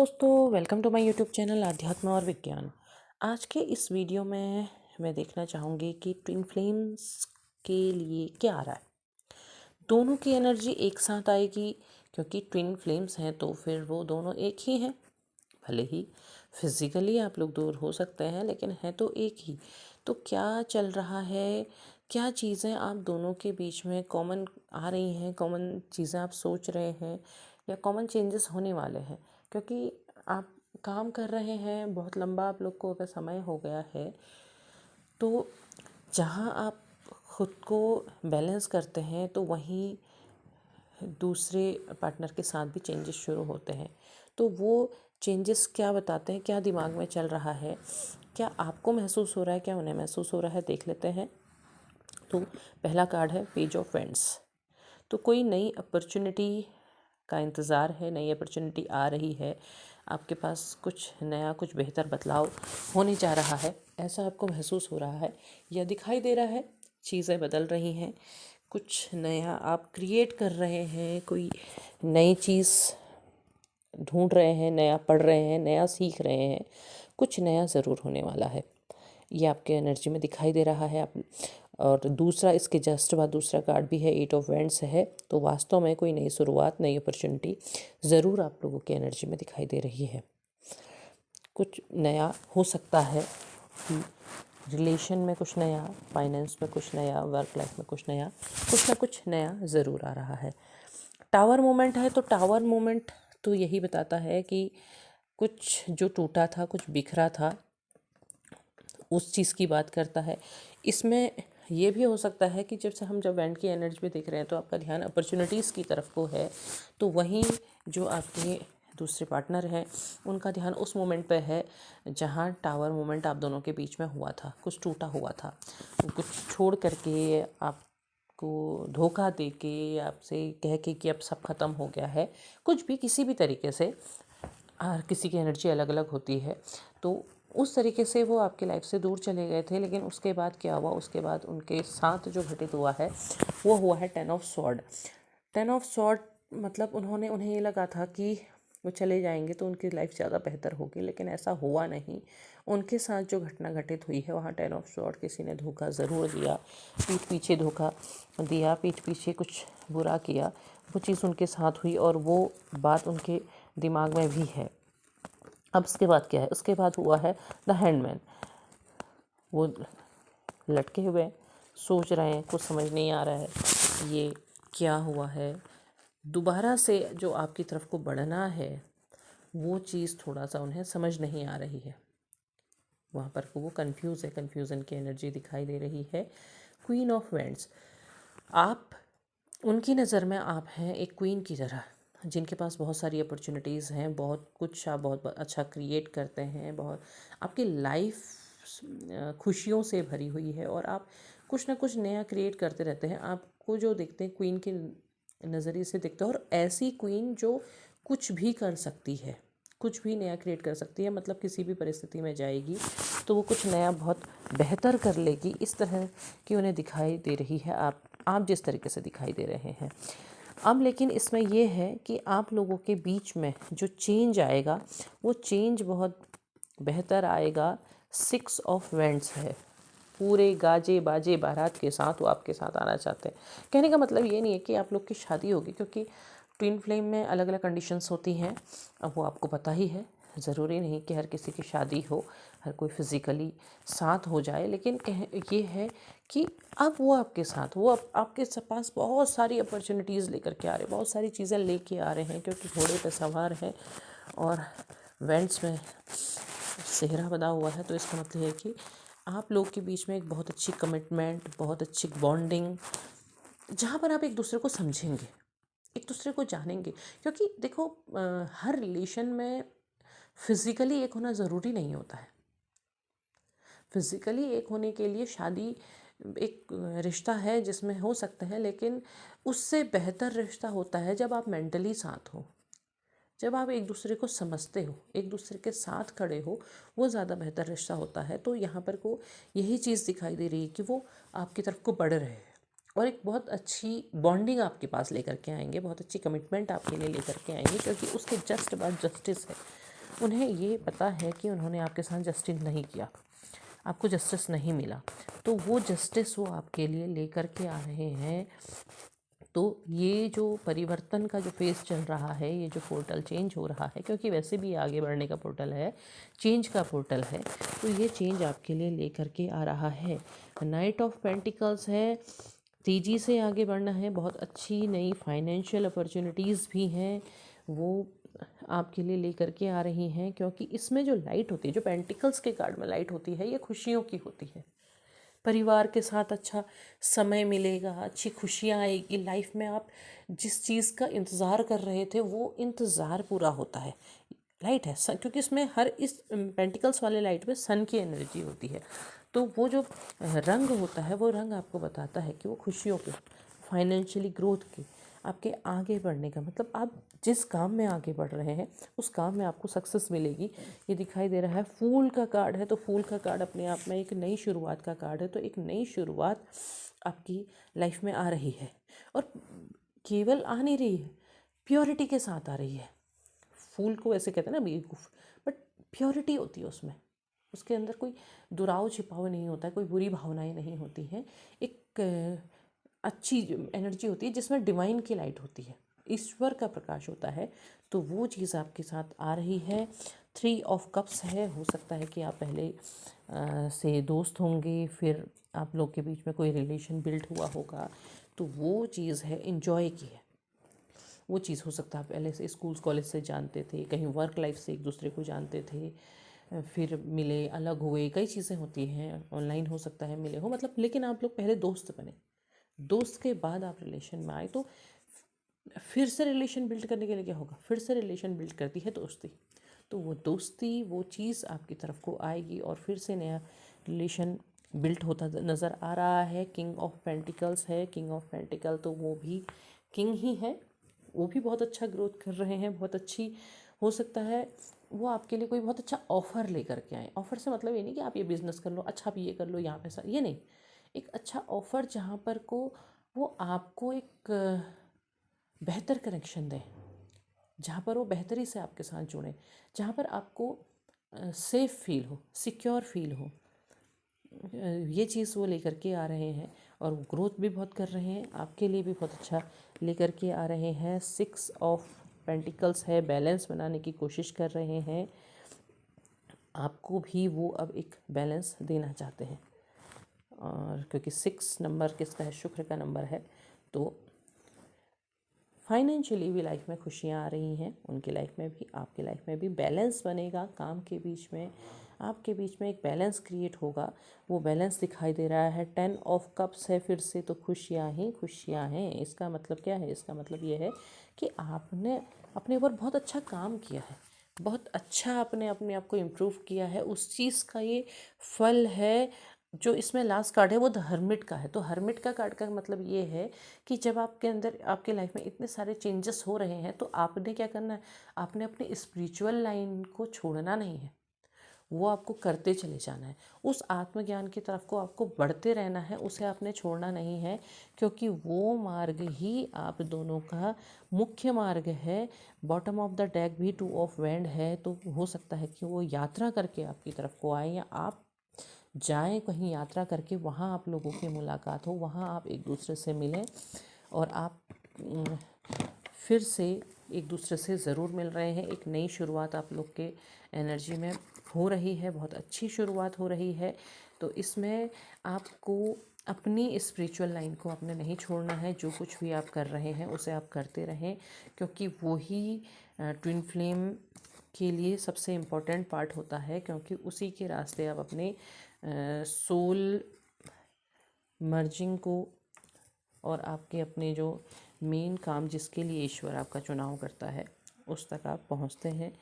दोस्तों, welcome to my YouTube channel आध्यात्म और विज्ञान। आज के इस वीडियो में मैं देखना चाहूँगी कि ट्विन फ्लेम्स के लिए क्या आ रहा है। दोनों की एनर्जी एक साथ आएगी क्योंकि ट्विन फ्लेम्स हैं तो फिर वो दोनों एक ही हैं। भले ही फिज़िकली आप लोग दूर हो सकते हैं लेकिन है तो एक ही। तो क्या चल रहा है, क्या चीज़ें आप दोनों के बीच में कॉमन आ रही हैं, कॉमन चीज़ें आप सोच रहे हैं या कॉमन चेंजेस होने वाले हैं। क्योंकि आप काम कर रहे हैं, बहुत लंबा आप लोग को अगर समय हो गया है तो जहाँ आप खुद को बैलेंस करते हैं तो वहीं दूसरे पार्टनर के साथ भी चेंजेस शुरू होते हैं। तो वो चेंजेस क्या बताते हैं, क्या दिमाग में चल रहा है, क्या आपको महसूस हो रहा है, क्या उन्हें महसूस हो रहा है, देख लेते हैं। तो पहला कार्ड है पेज ऑफ वेंड्स। तो कोई नई अपॉर्चुनिटी का इंतज़ार है, नई अपॉर्चुनिटी आ रही है, आपके पास कुछ नया, कुछ बेहतर बदलाव होने जा रहा है, ऐसा आपको महसूस हो रहा है या दिखाई दे रहा है। चीज़ें बदल रही हैं, कुछ नया आप क्रिएट कर रहे हैं, कोई नई चीज़ ढूंढ रहे हैं, नया पढ़ रहे हैं, नया सीख रहे हैं, कुछ नया ज़रूर होने वाला है। ये आपके एनर्जी में दिखाई दे रहा है। आप और दूसरा, इसके जस्ट बाद दूसरा कार्ड भी है, एट ऑफ वेंड्स है। तो वास्तव में कोई नई शुरुआत, नई अपॉर्चुनिटी ज़रूर आप लोगों की एनर्जी में दिखाई दे रही है। कुछ नया हो सकता है कि रिलेशन में कुछ नया, फाइनेंस में कुछ नया, वर्क लाइफ में कुछ नया, कुछ ना कुछ नया ज़रूर आ रहा है। टावर मोमेंट है तो टावर मोमेंट तो यही बताता है कि कुछ जो टूटा था, कुछ बिखरा था, उस चीज़ की बात करता है। इसमें ये भी हो सकता है कि जब वेंड की एनर्जी में देख रहे हैं तो आपका ध्यान अपॉर्चुनिटीज़ की तरफ को है, तो वहीं जो आपके दूसरे पार्टनर हैं उनका ध्यान उस मोमेंट पे है जहाँ टावर मोमेंट आप दोनों के बीच में हुआ था, कुछ टूटा हुआ था, कुछ छोड़ करके, आपको धोखा दे के, आपसे कह के कि अब सब ख़त्म हो गया है, कुछ भी किसी भी तरीके से। हर किसी की एनर्जी अलग अलग होती है, तो उस तरीके से वो आपके लाइफ से दूर चले गए थे। लेकिन उसके बाद क्या हुआ, उसके बाद उनके साथ जो घटित हुआ है वो हुआ है ten of sword. Ten of sword मतलब उन्हें ये लगा था कि वो चले जाएंगे तो उनकी लाइफ ज़्यादा बेहतर होगी, लेकिन ऐसा हुआ नहीं। उनके साथ जो घटना घटित हुई है वहाँ टेन ऑफ सॉर्ड, किसी ने धोखा ज़रूर दिया, पीठ पीछे धोखा दिया, पीठ पीछे कुछ बुरा किया, वो चीज़ उनके साथ हुई और वो बात उनके दिमाग में भी है। अब उसके बाद क्या है, उसके बाद हुआ है द हैंडमैन। वो लटके हुए सोच रहे हैं, कुछ समझ नहीं आ रहा है ये क्या हुआ है। दोबारा से जो आपकी तरफ को बढ़ना है वो चीज़ थोड़ा सा उन्हें समझ नहीं आ रही है। वहाँ पर वो कंफ्यूज है, कन्फ्यूज़न की एनर्जी दिखाई दे रही है। क्वीन ऑफ वेंड्स, आप उनकी नज़र में आप हैं एक क्वीन की तरह, जिनके पास बहुत सारी अपॉर्चुनिटीज़ हैं, बहुत कुछ आप बहुत अच्छा क्रिएट करते हैं, बहुत आपकी लाइफ खुशियों से भरी हुई है और आप कुछ ना कुछ नया क्रिएट करते रहते हैं। आपको जो देखते हैं क्वीन के नज़रिए से देखते हैं, और ऐसी क्वीन जो कुछ भी कर सकती है, कुछ भी नया क्रिएट कर सकती है, मतलब किसी भी परिस्थिति में जाएगी तो वो कुछ नया बहुत बेहतर कर लेगी, इस तरह की उन्हें दिखाई दे रही है। आप जिस तरीके से दिखाई दे रहे हैं। अब लेकिन इसमें यह है कि आप लोगों के बीच में जो चेंज आएगा वो चेंज बहुत बेहतर आएगा। सिक्स ऑफ वेंड्स है, पूरे गाजे बाजे बारात के साथ वो आपके साथ आना चाहते हैं। कहने का मतलब ये नहीं है कि आप लोग की शादी होगी, क्योंकि ट्विन फ्लेम में अलग अलग कंडीशंस होती हैं, अब वो आपको पता ही है। ज़रूरी नहीं कि हर किसी की शादी हो, हर कोई फिज़िकली साथ हो जाए, लेकिन ये है कि अब वो आपके साथ, वो आपके पास बहुत सारी अपॉर्चुनिटीज़ लेकर के आ रहे हैं, बहुत सारी चीज़ें लेके आ रहे हैं, क्योंकि घोड़े पर सवार हैं और वेंट्स में सेहरा बंधा हुआ है। तो इसका मतलब है कि आप लोग के बीच में एक बहुत अच्छी कमिटमेंट, बहुत अच्छी बॉन्डिंग, जहाँ पर आप एक दूसरे को समझेंगे, एक दूसरे को जानेंगे। क्योंकि देखो, हर रिलेशन में फिज़िकली एक होना ज़रूरी नहीं होता है। फिज़िकली एक होने के लिए शादी एक रिश्ता है जिसमें हो सकते हैं, लेकिन उससे बेहतर रिश्ता होता है जब आप मेंटली साथ हो, जब आप एक दूसरे को समझते हो, एक दूसरे के साथ खड़े हो, वो ज़्यादा बेहतर रिश्ता होता है। तो यहाँ पर को यही चीज़ दिखाई दे रही है कि वो आपकी तरफ को बढ़ रहे हैं और एक बहुत अच्छी बॉन्डिंग आपके पास लेकर के आएंगे, बहुत अच्छी कमिटमेंट आपके लिए लेकर के आएंगे, क्योंकि उसके जस्ट बाद जस्टिस है। उन्हें ये पता है कि उन्होंने आपके साथ जस्टिस नहीं किया, आपको जस्टिस नहीं मिला, तो वो जस्टिस वो आपके लिए लेकर के आ रहे हैं। तो ये जो परिवर्तन का जो फेज़ चल रहा है, ये जो पोर्टल चेंज हो रहा है, क्योंकि वैसे भी आगे बढ़ने का पोर्टल है, चेंज का पोर्टल है, तो ये चेंज आपके लिए लेकर के आ रहा है। नाइट ऑफ पेंटिकल्स है, तेज़ी से आगे बढ़ना है, बहुत अच्छी नई फाइनेंशियल अपॉर्चुनिटीज़ भी हैं, वो आपके लिए लेकर के आ रही हैं। क्योंकि इसमें जो लाइट होती है, जो पेंटिकल्स के कार्ड में लाइट होती है, ये खुशियों की होती है। परिवार के साथ अच्छा समय मिलेगा, अच्छी खुशियाँ आएगी लाइफ में। आप जिस चीज़ का इंतज़ार कर रहे थे वो इंतज़ार पूरा होता है। लाइट है क्योंकि इसमें हर इस पेंटिकल्स वाले लाइट में सन की एनर्जी होती है, तो वो जो रंग होता है वो रंग आपको बताता है कि वो खुशियों के, फाइनेंशियली ग्रोथ के, आपके आगे बढ़ने का, मतलब आप जिस काम में आगे बढ़ रहे हैं उस काम में आपको सक्सेस मिलेगी। ये दिखाई दे रहा है। फूल का कार्ड है, तो फूल का कार्ड अपने आप में एक नई शुरुआत का कार्ड है, तो एक नई शुरुआत आपकी लाइफ में आ रही है, और केवल आ नहीं रही है, प्योरिटी के साथ आ रही है। फूल को ऐसे कहते हैं ना बेवकूफ़, बट प्योरिटी होती है उसमें, उसके अंदर कोई दुराव छिपाव नहीं होता है, कोई बुरी भावनाएं नहीं होती हैं। एक अच्छी एनर्जी होती है जिसमें डिवाइन की लाइट होती है, ईश्वर का प्रकाश होता है, तो वो चीज़ आपके साथ आ रही है। 3 ऑफ कप्स है, हो सकता है कि आप पहले से दोस्त होंगे, फिर आप लोग के बीच में कोई रिलेशन बिल्ड हुआ होगा, तो वो चीज़ है इन्जॉय की है। वो चीज़ हो सकता है आप पहले से स्कूल कॉलेज से जानते थे, कहीं वर्क लाइफ से एक दूसरे को जानते थे, फिर मिले, अलग हुए, कई चीज़ें होती हैं, ऑनलाइन हो सकता है मिले हो, मतलब लेकिन आप लोग पहले दोस्त बने, दोस्त के बाद आप रिलेशन में आए, तो फिर से रिलेशन बिल्ड करने के लिए क्या होगा, फिर से रिलेशन बिल्ड करती है दोस्ती, तो वो दोस्ती, वो चीज़ आपकी तरफ को आएगी और फिर से नया रिलेशन बिल्ड होता नज़र आ रहा है। किंग ऑफ पेंटिकल्स है, किंग ऑफ पेंटिकल तो वो भी किंग ही है, वो भी बहुत अच्छा ग्रोथ कर रहे हैं, बहुत अच्छी, हो सकता है वो आपके लिए कोई बहुत अच्छा ऑफ़र लेकर के आए। ऑफ़र से मतलब ये नहीं कि आप ये बिज़नेस कर लो, अच्छा आप ये कर लो, यहाँ पैसा, ये नहीं, एक अच्छा ऑफ़र जहाँ पर को वो आपको एक बेहतर कनेक्शन दें, जहाँ पर वो बेहतरी से आपके साथ जुड़ें, जहाँ पर आपको सेफ़ फील हो, सिक्योर फील हो, ये चीज़ वो लेकर के आ रहे हैं, और वो ग्रोथ भी बहुत कर रहे हैं, आपके लिए भी बहुत अच्छा लेकर के आ रहे हैं। 6 ऑफ पेंटिकल्स है, बैलेंस बनाने की कोशिश कर रहे हैं, आपको भी वो अब एक बैलेंस देना चाहते हैं, और क्योंकि 6 नंबर किसका है, शुक्र का नंबर है, तो फाइनेंशियली भी लाइफ में खुशियाँ आ रही हैं, उनकी लाइफ में भी, आपकी लाइफ में भी बैलेंस बनेगा, काम के बीच में, आपके बीच में एक बैलेंस क्रिएट होगा, वो बैलेंस दिखाई दे रहा है। 10 ऑफ कप्स है, फिर से तो खुशियाँ ही खुशियाँ हैं। इसका मतलब क्या है, इसका मतलब ये है कि आपने अपने ऊपर बहुत अच्छा काम किया है, बहुत अच्छा आपने अपने आप को इम्प्रूव किया है, उस चीज़ का ये फल है। जो इसमें लास्ट कार्ड है वो द हर्मिट का है, तो हर्मिट का कार्ड का मतलब ये है कि जब आपके अंदर, आपके लाइफ में इतने सारे चेंजेस हो रहे हैं, तो आपने क्या करना है, आपने अपनी स्पिरिचुअल लाइन को छोड़ना नहीं है, वो आपको करते चले जाना है, उस आत्मज्ञान की तरफ को आपको बढ़ते रहना है, उसे आपने छोड़ना नहीं है, क्योंकि वो मार्ग ही आप दोनों का मुख्य मार्ग है। बॉटम ऑफ द डेक भी 2 ऑफ वैंड है, तो हो सकता है कि वो यात्रा करके आपकी तरफ को आए, या आप जाएं कहीं यात्रा करके, वहाँ आप लोगों की मुलाकात हो, वहाँ आप एक दूसरे से मिलें, और आप फिर से एक दूसरे से ज़रूर मिल रहे हैं। एक नई शुरुआत आप लोग के एनर्जी में हो रही है, बहुत अच्छी शुरुआत हो रही है, तो इसमें आपको अपनी स्पिरिचुअल लाइन को आपने नहीं छोड़ना है, जो कुछ भी आप कर रहे हैं उसे आप करते रहें, क्योंकि वही ट्विन फ्लेम के लिए सबसे इम्पोर्टेंट पार्ट होता है, क्योंकि उसी के रास्ते आप अपने सोल मर्जिंग को, और आपके अपने जो मेन काम जिसके लिए ईश्वर आपका चुनाव करता है, उस तक आप पहुंचते हैं।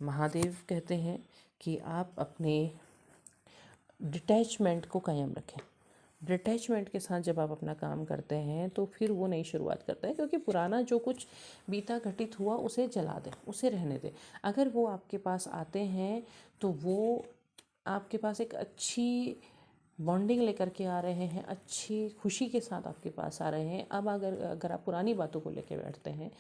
महादेव कहते हैं कि आप अपने डिटैचमेंट को कायम रखें। डिटैचमेंट के साथ जब आप अपना काम करते हैं तो फिर वो नई शुरुआत करता है, क्योंकि पुराना जो कुछ बीता घटित हुआ उसे जला दें, उसे रहने दें। अगर वो आपके पास आते हैं तो वो आपके पास एक अच्छी बॉन्डिंग लेकर के आ रहे हैं, अच्छी खुशी के साथ आपके पास आ रहे हैं। अब अगर आप पुरानी बातों को लेकर बैठते हैं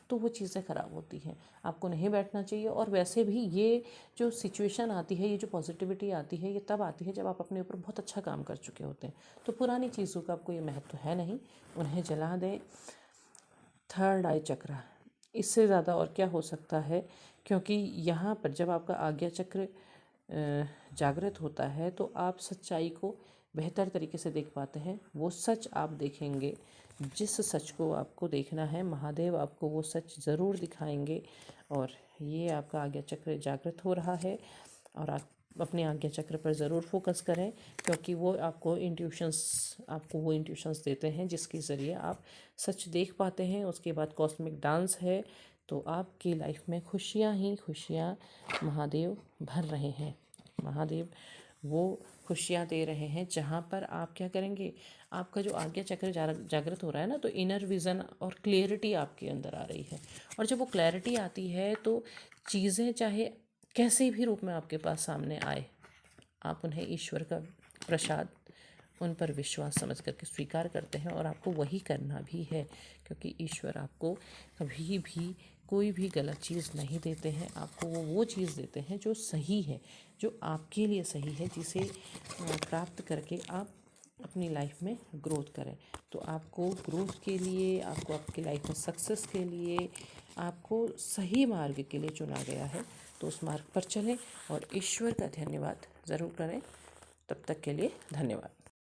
तो वो चीज़ें ख़राब होती हैं, आपको नहीं बैठना चाहिए। और वैसे भी ये जो सिचुएशन आती है, ये जो पॉजिटिविटी आती है, ये तब आती है जब आप अपने ऊपर बहुत अच्छा काम कर चुके होते हैं। तो पुरानी चीज़ों का आपको ये महत्व है नहीं, उन्हें जला दें। थर्ड आई चक्र, इससे ज़्यादा और क्या हो सकता है, क्योंकि यहाँ पर जब आपका आज्ञा चक्र जागृत होता है तो आप सच्चाई को बेहतर तरीके से देख पाते हैं। वो सच आप देखेंगे, जिस सच को आपको देखना है महादेव आपको वो सच ज़रूर दिखाएंगे। और ये आपका आज्ञा चक्र जागृत हो रहा है, और आप अपने आज्ञा चक्र पर ज़रूर फोकस करें, क्योंकि वो आपको वो इंट्यूशंस देते हैं जिसके ज़रिए आप सच देख पाते हैं। उसके बाद कॉस्मिक डांस है, तो आपकी लाइफ में खुशियाँ ही खुशियाँ महादेव भर रहे हैं। महादेव वो खुशियाँ दे रहे हैं जहाँ पर आप क्या करेंगे, आपका जो आज्ञा चक्र जागृत हो रहा है ना, तो इनर विज़न और क्लियरिटी आपके अंदर आ रही है। और जब वो क्लैरिटी आती है तो चीज़ें चाहे कैसे भी रूप में आपके पास सामने आए, आप उन्हें ईश्वर का प्रसाद, उन पर विश्वास समझ करके स्वीकार करते हैं। और आपको वही करना भी है, क्योंकि ईश्वर आपको कभी भी कोई भी गलत चीज़ नहीं देते हैं। आपको वो चीज़ देते हैं जो सही है, जो आपके लिए सही है, जिसे प्राप्त करके आप अपनी लाइफ में ग्रोथ करें। तो आपको ग्रोथ के लिए, आपको आपकी लाइफ में सक्सेस के लिए, आपको सही मार्ग के लिए चुना गया है। तो उस मार्ग पर चलें और ईश्वर का धन्यवाद ज़रूर करें। तब तक के लिए धन्यवाद।